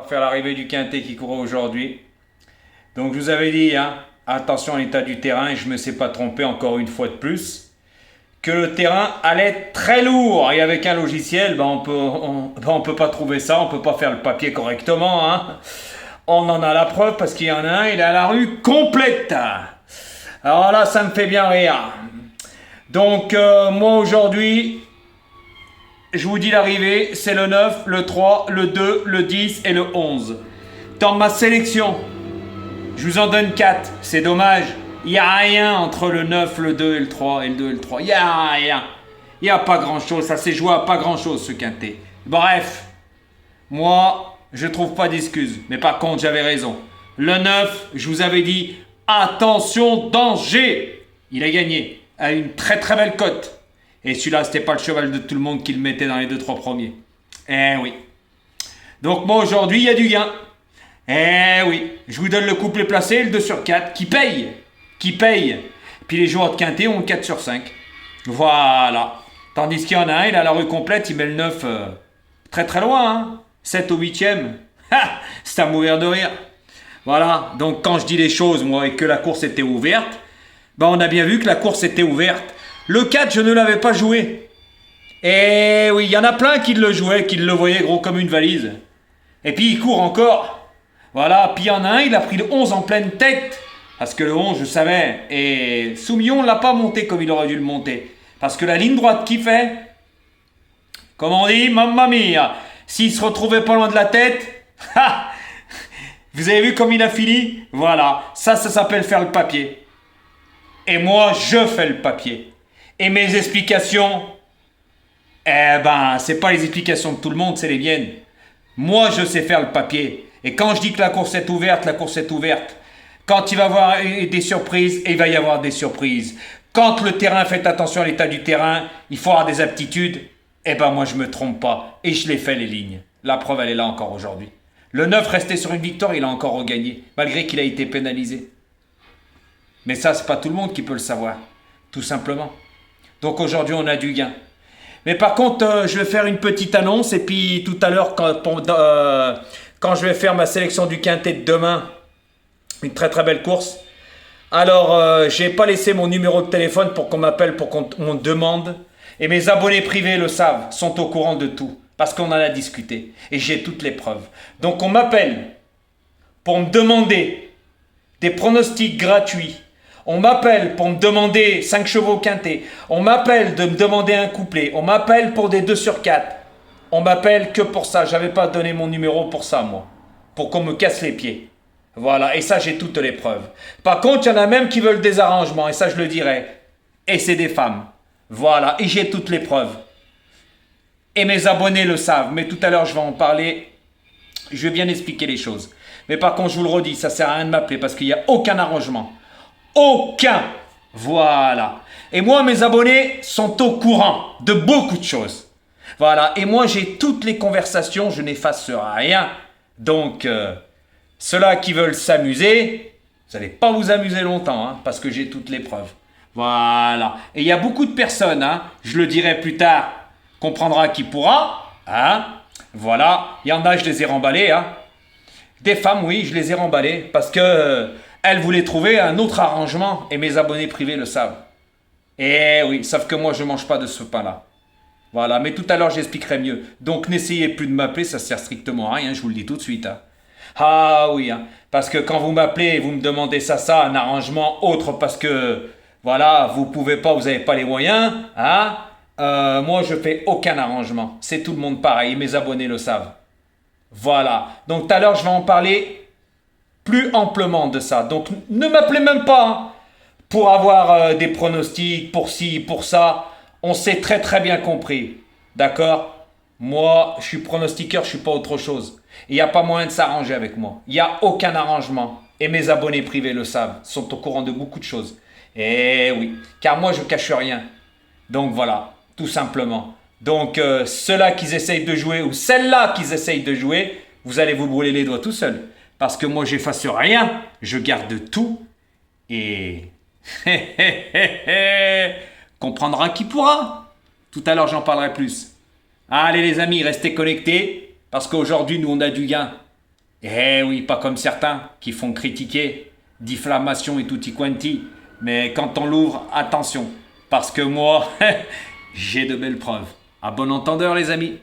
On va faire l'arrivée du quintet qui court aujourd'hui. Donc je vous avais dit, hein, attention à l'état du terrain, et je ne me suis pas trompé encore une fois de plus, que le terrain allait être très lourd. Et avec un logiciel, on peut pas trouver ça, on peut pas faire le papier correctement. Hein. On en a la preuve parce qu'il y en a un, il est à la rue complète. Alors là, ça me fait bien rire. Donc moi aujourd'hui, je vous dis l'arrivée, c'est le 9, le 3, le 2, le 10 et le 11. Dans ma sélection, je vous en donne 4. C'est dommage. Il n'y a rien entre le 9, le 2 et le 3 et le 2 et le 3. Il n'y a rien. Il n'y a pas grand-chose. Ça s'est joué à pas grand-chose, ce quintet. Bref, moi, je trouve pas d'excuses. Mais par contre, j'avais raison. Le 9, je vous avais dit, attention, danger. Il a gagné à une très très belle cote. Et celui-là, c'était pas le cheval de tout le monde qui le mettait dans les 2-3 premiers. Eh oui. Donc moi, aujourd'hui, il y a du gain. Eh oui. Je vous donne le couplet placé, le 2 sur 4, qui paye. Qui paye. Puis les joueurs de quintet ont 4 sur 5. Voilà. Tandis qu'il y en a un, il a la rue complète, il met le 9 très très loin. Hein. 7 au 8e. C'est à mourir de rire. Voilà. Donc quand je dis les choses, moi, et que la course était ouverte, on a bien vu que la course était ouverte. Le 4, je ne l'avais pas joué. Et oui, il y en a plein qui le jouaient, qui le voyaient gros comme une valise. Et puis il court encore. Voilà, puis il y en a un, il a pris le 11 en pleine tête. Parce que le 11, je savais. Et Soumillon ne l'a pas monté comme il aurait dû le monter. Parce que la ligne droite qu'il fait, comme on dit, mamma mia, s'il se retrouvait pas loin de la tête, vous avez vu comme il a fini? Voilà, ça s'appelle faire le papier. Et moi, je fais le papier. Et mes explications, c'est pas les explications de tout le monde, c'est les miennes. Moi, je sais faire le papier. Et quand je dis que la course est ouverte, la course est ouverte. Quand il va y avoir des surprises, il va y avoir des surprises. Quand le terrain, faites attention à l'état du terrain, il faut avoir des aptitudes. Moi, je me trompe pas. Et je les fais, les lignes. La preuve, elle est là encore aujourd'hui. Le 9 restait sur une victoire, il a encore regagné, malgré qu'il a été pénalisé. Mais ça, c'est pas tout le monde qui peut le savoir. Tout simplement. Donc aujourd'hui, on a du gain. Mais par contre, je vais faire une petite annonce. Et puis tout à l'heure, quand je vais faire ma sélection du quintet de demain, une très très belle course. Alors, j'ai pas laissé mon numéro de téléphone pour qu'on m'appelle, pour qu'on me demande. Et mes abonnés privés le savent, sont au courant de tout. Parce qu'on en a discuté. Et j'ai toutes les preuves. Donc on m'appelle pour me demander des pronostics gratuits. On m'appelle pour me demander 5 chevaux quintés. On m'appelle de me demander un couplet. On m'appelle pour des 2 sur 4. On m'appelle que pour ça. J'avais pas donné mon numéro pour ça, moi. Pour qu'on me casse les pieds. Voilà. Et ça, j'ai toutes les preuves. Par contre, il y en a même qui veulent des arrangements. Et ça, je le dirai. Et c'est des femmes. Voilà. Et j'ai toutes les preuves. Et mes abonnés le savent. Mais tout à l'heure, je vais en parler. Je vais bien expliquer les choses. Mais par contre, je vous le redis, ça sert à rien de m'appeler parce qu'il n'y a aucun arrangement. Aucun. Voilà. Et moi, mes abonnés sont au courant de beaucoup de choses. Voilà. Et moi, j'ai toutes les conversations, je n'efface rien. Donc, ceux-là qui veulent s'amuser, vous n'allez pas vous amuser longtemps, hein, parce que j'ai toutes les preuves. Voilà. Et il y a beaucoup de personnes, hein, je le dirai plus tard, comprendra qui pourra. Hein. Voilà. Il y en a, je les ai remballés. Hein. Des femmes, oui, je les ai remballées parce que elles voulaient trouver un autre arrangement et mes abonnés privés le savent. Et oui, sauf que moi, je ne mange pas de ce pain-là. Voilà, mais tout à l'heure, j'expliquerai mieux. Donc, n'essayez plus de m'appeler, ça sert strictement à rien, je vous le dis tout de suite. Hein. Ah oui, hein, parce que quand vous m'appelez et vous me demandez ça, un arrangement autre parce que, voilà, vous pouvez pas, vous n'avez pas les moyens, hein, moi, je fais aucun arrangement. C'est tout le monde pareil, mes abonnés le savent. Voilà, donc tout à l'heure, je vais en parler plus amplement de ça. Donc ne m'appelez même pas hein, pour avoir des pronostics, pour ci, pour ça. On s'est très très bien compris. D'accord? Moi, je suis pronostiqueur, je suis pas autre chose. Il n'y a pas moyen de s'arranger avec moi. Il n'y a aucun arrangement. Et mes abonnés privés le savent, sont au courant de beaucoup de choses. Eh oui, car moi je cache rien. Donc voilà, tout simplement. Donc ceux-là qui essayent de jouer, ou celles-là qui essayent de jouer, vous allez vous brûler les doigts tout seul. Parce que moi, j'efface rien, je garde tout, et comprendra qui pourra. Tout à l'heure, j'en parlerai plus. Allez les amis, restez connectés, parce qu'aujourd'hui, nous, on a du gain. Eh oui, pas comme certains qui font critiquer, diffamation et tutti quanti. Mais quand on l'ouvre, attention, parce que moi, j'ai de belles preuves. À bon entendeur, les amis.